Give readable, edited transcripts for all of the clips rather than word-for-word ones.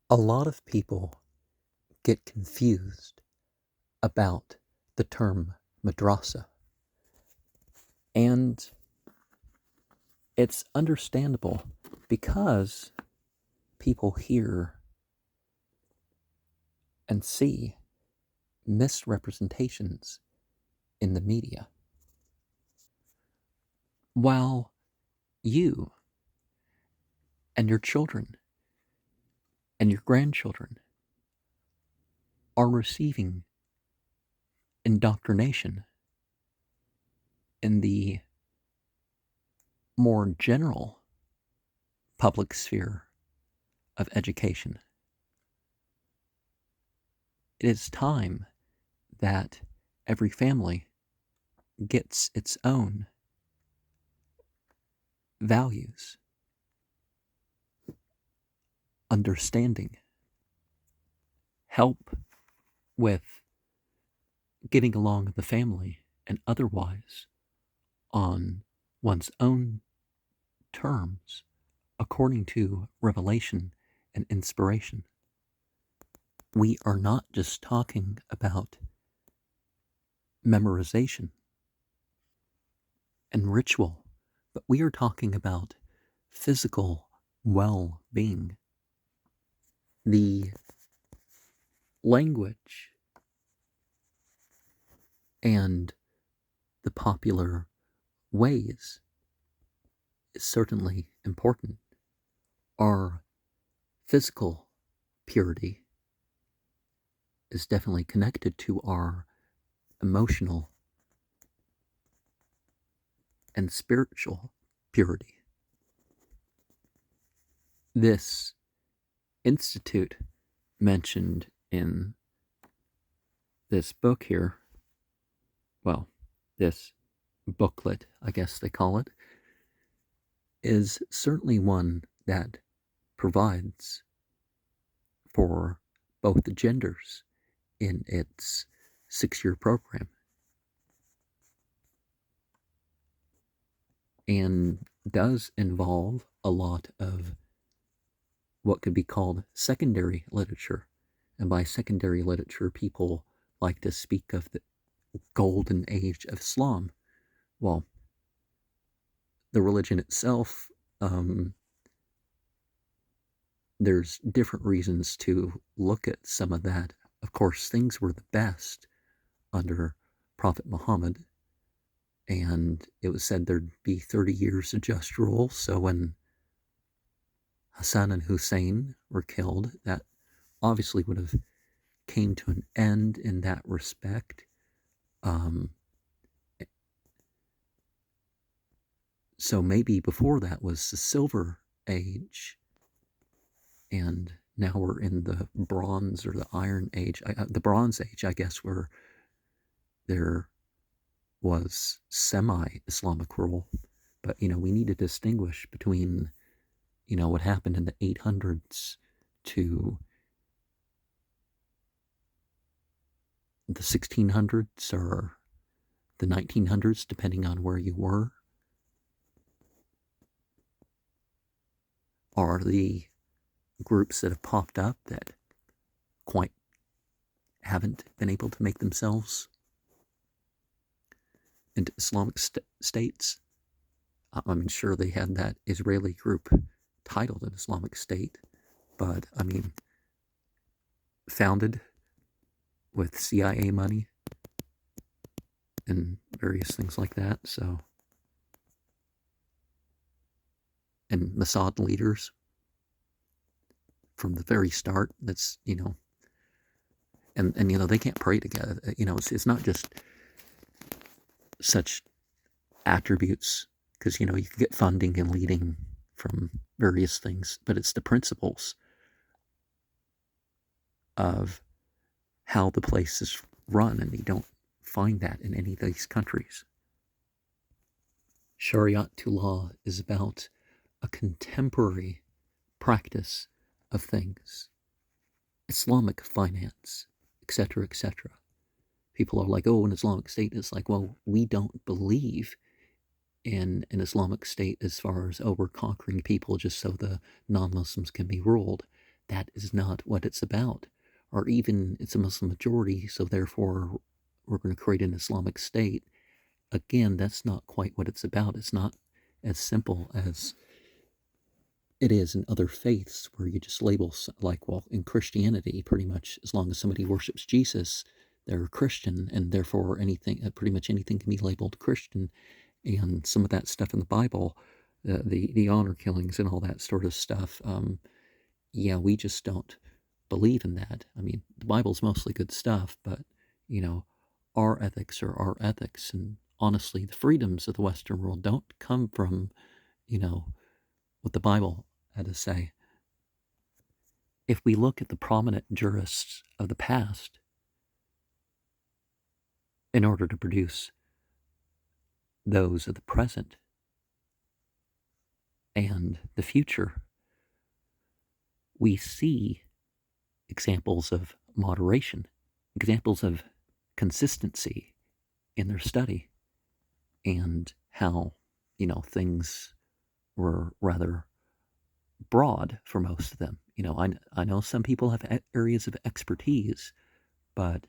A lot of people get confused about the term madrasa, and it's understandable because people hear and see misrepresentations in the media. While you and your children and your grandchildren are receiving indoctrination in the more general public sphere of education, it is time that every family gets its own values, understanding, help with getting along in the family and otherwise on one's own terms according to revelation and inspiration. We are not just talking about memorization and ritual, but we are talking about physical well being. The language and the popular ways is certainly important. Our physical purity is definitely connected to our emotional and spiritual purity. This institute mentioned in this book here, well, this booklet, I guess they call it, is certainly one that provides for both the genders in its 6-year program and does involve a lot of what could be called secondary literature. And by secondary literature, people like to speak of the golden age of Islam. Well, the religion itself, there's different reasons to look at some of that. Of course, things were the best under Prophet Muhammad, and it was said there'd be 30 years of just rule. So when Hassan and Hussein were killed, that obviously would have came to an end in that respect. So maybe before that was the Silver Age, and now we're in the Bronze or the Iron Age, the Bronze Age, I guess, where there was semi-Islamic rule. But, we need to distinguish between, what happened in the 800s to the 1600s or the 1900s, depending on where you were. Are the groups that have popped up that quite haven't been able to make themselves into Islamic states? I'm sure they had that Israeli group titled an Islamic State, but founded with CIA money and various things like that. So, and Mossad leaders from the very start. That's and they can't pray together. It's not just such attributes, because you can get funding and leading from various things, but it's the principles of how the place is run, and you don't find that in any of these countries. Shariat law is about a contemporary practice of things, Islamic finance, etc., etc. People are like, oh, an Islamic state is like, well, we don't believe in an Islamic state as far as, oh, we're conquering people just so the non-Muslims can be ruled. that is not what it's about. Or even it's a Muslim majority, so therefore we're going to create an Islamic state. Again, that's not quite what it's about. It's not as simple as it is in other faiths where you just label, like, well, in Christianity, pretty much as long as somebody worships Jesus, they're a Christian, and therefore anything, pretty much anything can be labeled Christian. And some of that stuff in the Bible, the honor killings and all that sort of stuff, yeah, we just don't believe in that. I mean, the Bible's mostly good stuff, but, you know, our ethics are our ethics. And honestly, the freedoms of the Western world don't come from, you know, what the Bible had to say. If we look at the prominent jurists of the past, in order to produce those of the present and the future, we see examples of moderation, examples of consistency in their study, and how, things were rather broad for most of them. I know some people have areas of expertise, but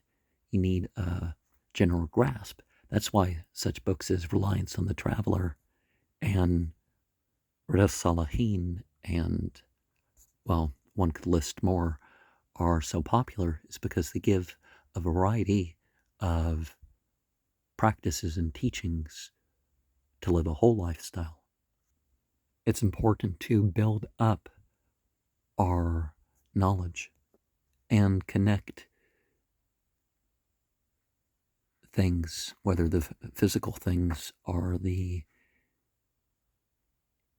you need a general grasp. That's why such books as Reliance on the Traveler and Riyadh Salihin and, well, one could list more, are so popular, is because they give a variety of practices and teachings to live a whole lifestyle. It's important to build up our knowledge and connect things, whether the physical things are the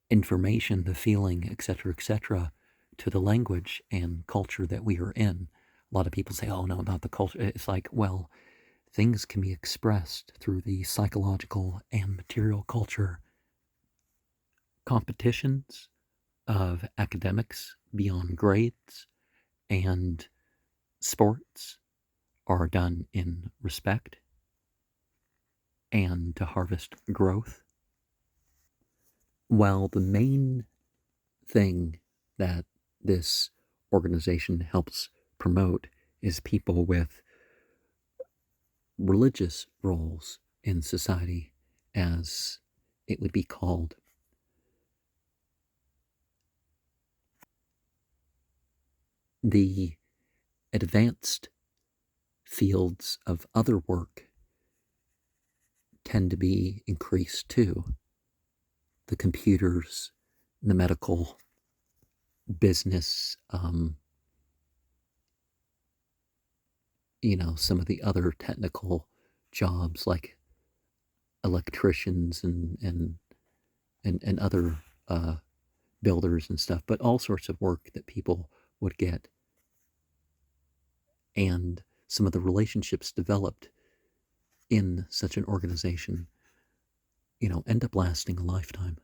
information, the feeling, etc., to the language and culture that we are in. A lot of people say, oh, no, not the culture. It's like, well, things can be expressed through the psychological and material culture. Competitions of academics beyond grades and sports are done in respect and to harvest growth. While the main thing that this organization helps promote is people with religious roles in society, as it would be called. The advanced fields of other work tend to be increased too. The computers, the medical, business, some of the other technical jobs like electricians and other builders and stuff, but all sorts of work that people would get. And some of the relationships developed in such an organization, end up lasting a lifetime.